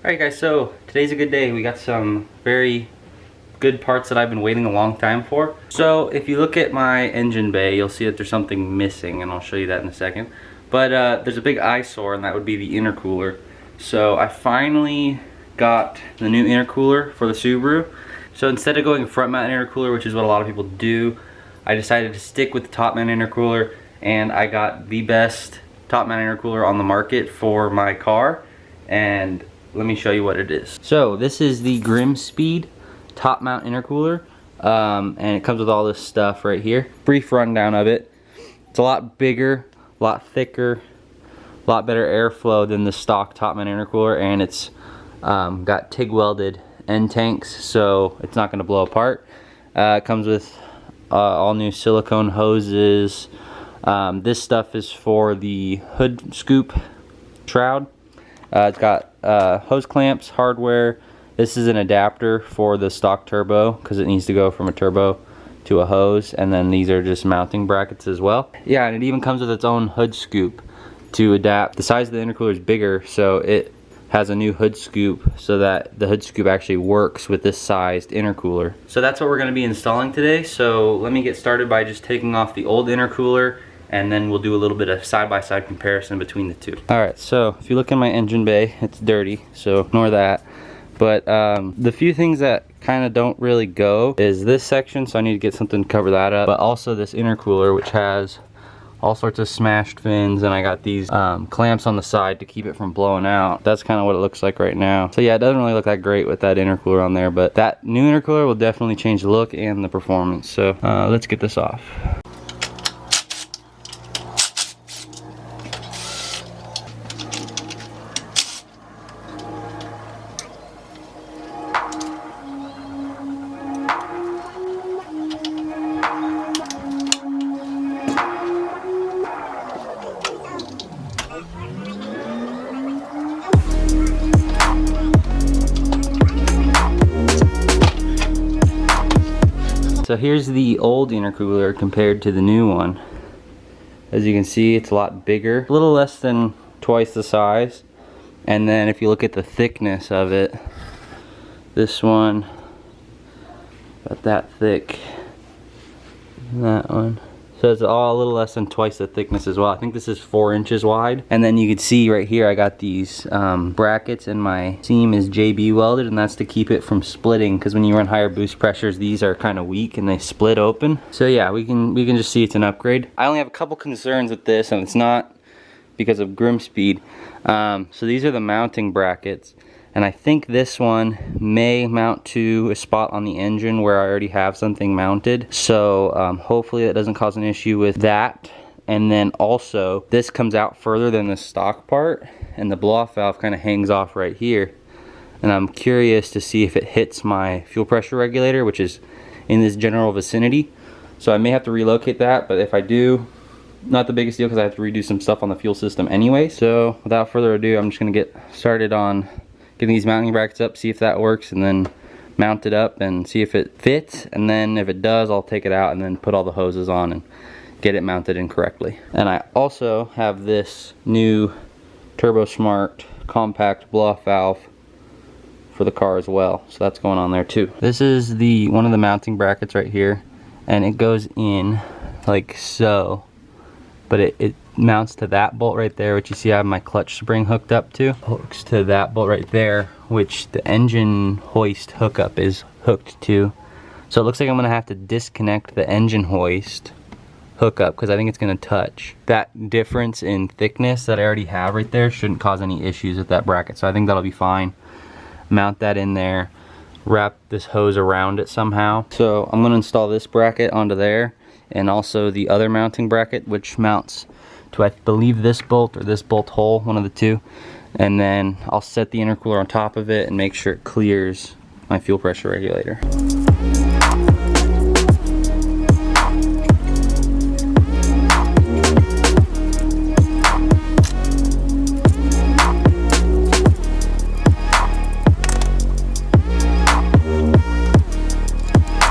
Alright guys, so today's a good day. We got some very good parts that I've been waiting a long time for. So if you look at my engine bay, you'll see that there's something missing, and I'll show you that in a second. But there's a big eyesore, and that would be the intercooler. So I finally got the new intercooler for the Subaru. So instead of going front mount intercooler, which is what a lot of people do, I decided to stick with the top mount intercooler, and I got the best top mount intercooler on the market for my car. And let me show you what it is. So this is the Grimmspeed top mount intercooler, and it comes with all this stuff right here. Brief rundown of it. It's a lot bigger, a lot thicker, a lot better airflow than the stock top mount intercooler, and it's got TIG welded end tanks, so it's not going to blow apart. It comes with all new silicone hoses. This stuff is for the hood scoop shroud. It's got hose clamps, hardware. This is an adapter for the stock turbo because it needs to go from a turbo to a hose, and then these are just mounting brackets as well. Yeah, and it even comes with its own hood scoop to adapt. The size of the intercooler is bigger, so it has a new hood scoop so that the hood scoop actually works with this sized intercooler. So that's what we're going to be installing today. So let me get started by just taking off the old intercooler, and then we'll do a little bit of side-by-side comparison between the two. Alright, so if you look in my engine bay, it's dirty, so ignore that. But the few things that kind of don't really go is this section, so I need to get something to cover that up, but also this intercooler, which has all sorts of smashed fins, and I got these clamps on the side to keep it from blowing out. That's kind of what it looks like right now. So yeah, it doesn't really look that great with that intercooler on there, but that new intercooler will definitely change the look and the performance. So let's get this off. So here's the old intercooler compared to the new one. As you can see, it's a lot bigger, a little less than twice the size. And then if you look at the thickness of it, this one about that thick, and that one. So it's all a little less than twice the thickness as well. I think this is 4 inches wide. And then you can see right here I got these brackets, and my seam is JB welded, and that's to keep it from splitting, because when you run higher boost pressures, these are kind of weak and they split open. So yeah, we can just see it's an upgrade. I only have a couple concerns with this, and it's not because of Grimmspeed. So these are the mounting brackets, and I think this one may mount to a spot on the engine where I already have something mounted. So hopefully that doesn't cause an issue with that. And then also, this comes out further than the stock part, and the blow-off valve kind of hangs off right here. And I'm curious to see if it hits my fuel pressure regulator, which is in this general vicinity. So I may have to relocate that, but if I do, not the biggest deal because I have to redo some stuff on the fuel system anyway. So without further ado, I'm just going to get started on getting these mounting brackets up, see if that works, and then mount it up and see if it fits. And then if it does, I'll take it out and then put all the hoses on and get it mounted in correctly. And I also have this new Turbo Smart compact blow-off valve for the car as well, so that's going on there too. This is one of the mounting brackets right here, and it goes in like so, but it mounts to that bolt right there, which you see I have my clutch spring hooked up to. Hooks to that bolt right there, which the engine hoist hookup is hooked to. So it looks like I'm gonna have to disconnect the engine hoist hookup because I think it's gonna touch. That difference in thickness that I already have right there shouldn't cause any issues with that bracket, so I think that'll be fine. Mount that in there, wrap this hose around it somehow. So I'm gonna install this bracket onto there, and also the other mounting bracket, which mounts to, I believe, this bolt or this bolt hole, one of the two. And then I'll set the intercooler on top of it and make sure it clears my fuel pressure regulator.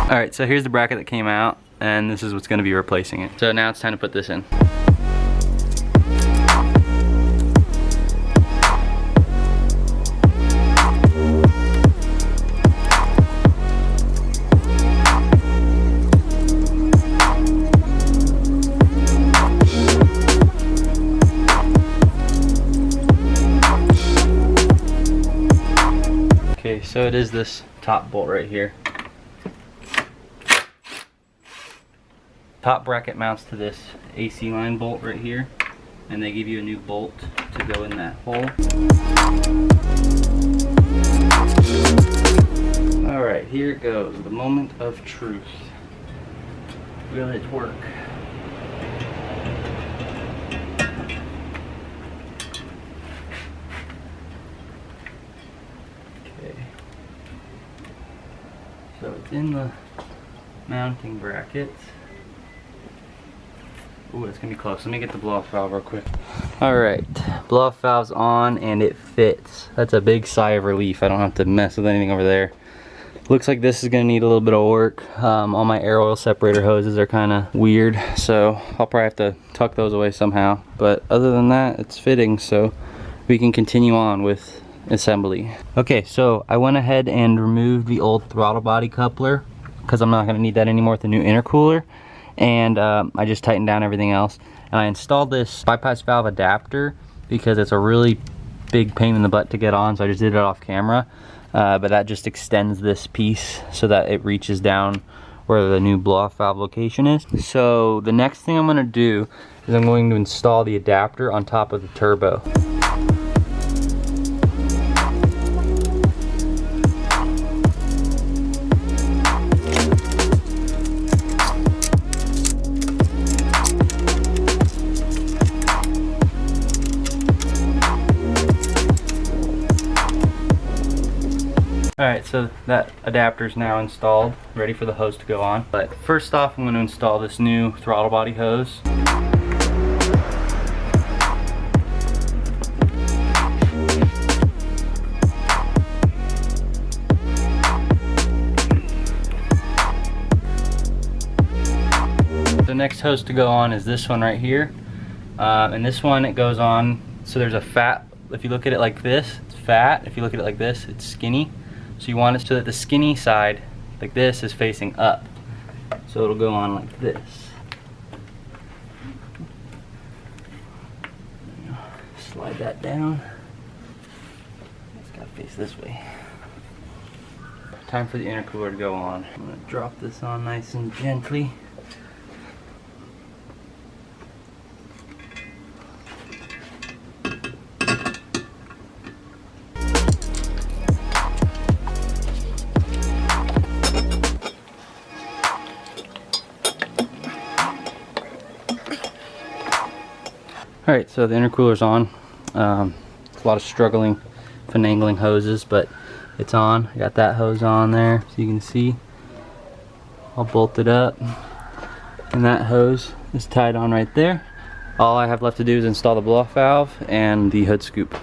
Alright, so here's the bracket that came out, and this is what's going to be replacing it. So now it's time to put this in. Okay, so it is this top bolt right here. Top bracket mounts to this AC line bolt right here, and they give you a new bolt to go in that hole. Alright, here it goes, the moment of truth. Will it work? Okay. So it's in the mounting brackets. Ooh, it's gonna be close. Let me get the blow-off valve real quick. Alright, blow-off valve's on and it fits. That's a big sigh of relief. I don't have to mess with anything over there. Looks like this is gonna need a little bit of work. All my air oil separator hoses are kind of weird, so I'll probably have to tuck those away somehow. But other than that, it's fitting, so we can continue on with assembly. Okay, so I went ahead and removed the old throttle body coupler because I'm not gonna need that anymore with the new intercooler. And I just tightened down everything else. And I installed this bypass valve adapter because it's a really big pain in the butt to get on, so I just did it off camera. But that just extends this piece so that it reaches down where the new blow-off valve location is. So the next thing I'm gonna do is I'm going to install the adapter on top of the turbo. Alright, so that adapter is now installed, ready for the hose to go on. But first off, I'm going to install this new throttle body hose. The next hose to go on is this one right here. And this one, it goes on, so there's a fat, if you look at it like this, it's fat. If you look at it like this, it's skinny. So you want it so that the skinny side, like this, is facing up. So it'll go on like this. Slide that down. It's gotta face this way. Time for the intercooler to go on. I'm gonna drop this on nice and gently. Alright, so the intercooler's on. A lot of struggling, finagling hoses, but it's on. I got that hose on there, so you can see. All bolted up. And that hose is tied on right there. All I have left to do is install the blow-off valve and the hood scoop.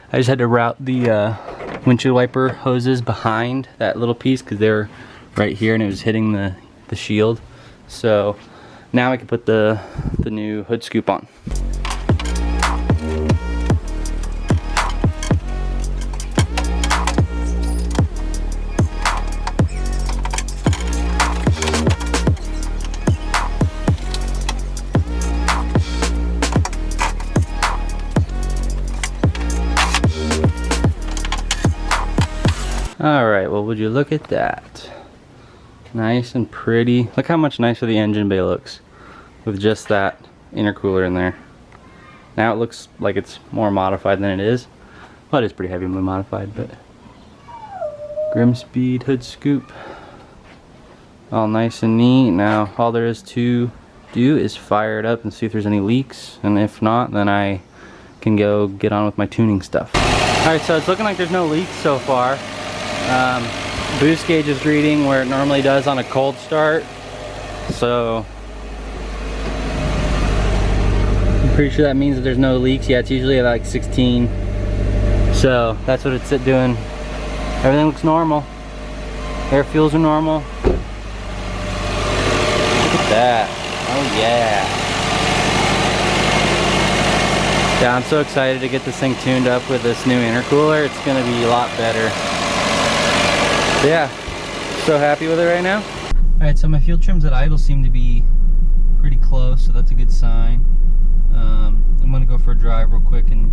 I just had to route the windshield wiper hoses behind that little piece because they're right here and it was hitting the shield. So now I can put the new hood scoop on. Alright, well, would you look at that? Nice and pretty. Look how much nicer the engine bay looks with just that intercooler in there. Now it looks like it's more modified than it is. Well, it is pretty heavily modified, but Grimmspeed hood scoop. All nice and neat. Now all there is to do is fire it up and see if there's any leaks, and if not, then I can go get on with my tuning stuff. Alright, so it's looking like there's no leaks so far. Boost gauge is reading where it normally does on a cold start, so Pretty sure that means that there's no leaks. Yeah, it's usually at like 16. So that's what it's doing. Everything looks normal. Air fuels are normal. Look at that. Oh yeah. Yeah, I'm so excited to get this thing tuned up with this new intercooler. It's gonna be a lot better. But yeah, so happy with it right now. Alright, so my fuel trims at idle seem to be pretty close, so that's a good sign. I'm gonna go for a drive real quick and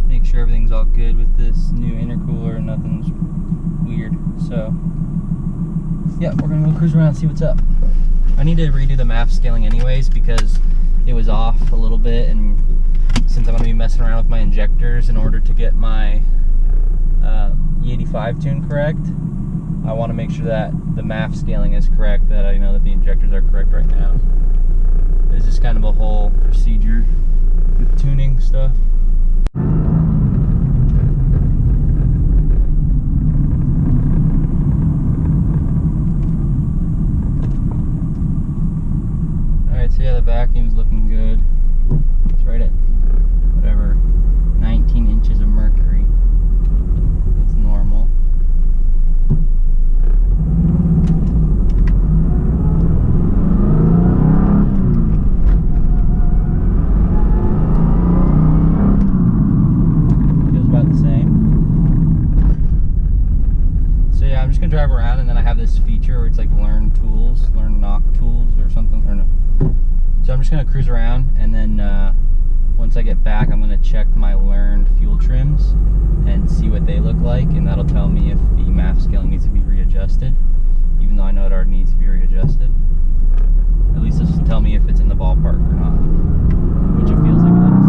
make sure everything's all good with this new intercooler and nothing's weird. So yeah, we're gonna go cruise around and see what's up. I need to redo the MAF scaling anyways because it was off a little bit, and since I'm gonna be messing around with my injectors in order to get my E85 tune correct, I want to make sure that the MAF scaling is correct, that I know that the injectors are correct right now. It's just kind of a whole procedure with tuning stuff. Alright, so yeah, the vacuum's looking good. It's right at whatever, 19 inches of mercury. That's normal. Drive around, and then I have this feature where it's like learn knock tools or something, or no. So I'm just gonna cruise around, and then once I get back, I'm gonna check my learned fuel trims and see what they look like, and that'll tell me if the MAF scaling needs to be readjusted, even though I know it already needs to be readjusted. At least this will tell me if it's in the ballpark or not, which it feels like it is.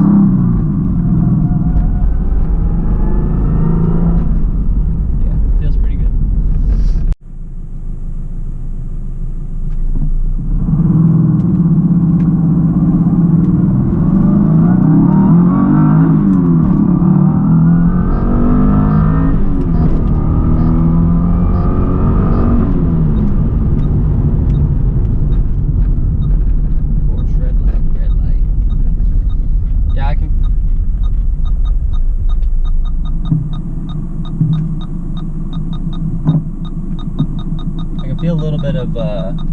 Feel a little bit of lag.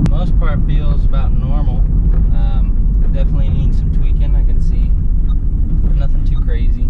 Most part feels about normal. Definitely needs some tweaking, I can see. Nothing too crazy.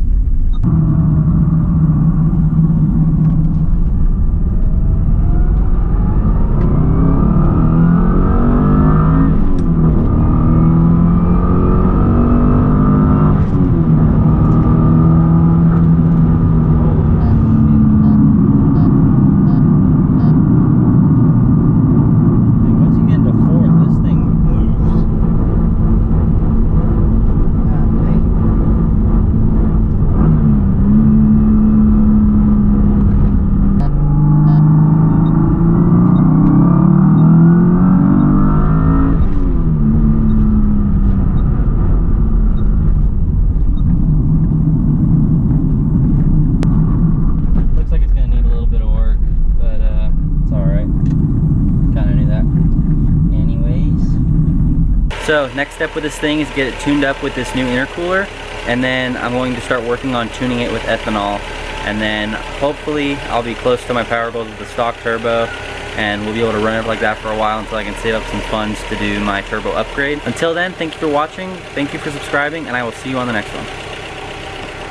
So next step with this thing is get it tuned up with this new intercooler, and then I'm going to start working on tuning it with ethanol, and then hopefully I'll be close to my power goals with the stock turbo, and we'll be able to run it like that for a while until I can save up some funds to do my turbo upgrade. Until then, thank you for watching, thank you for subscribing, and I will see you on the next one.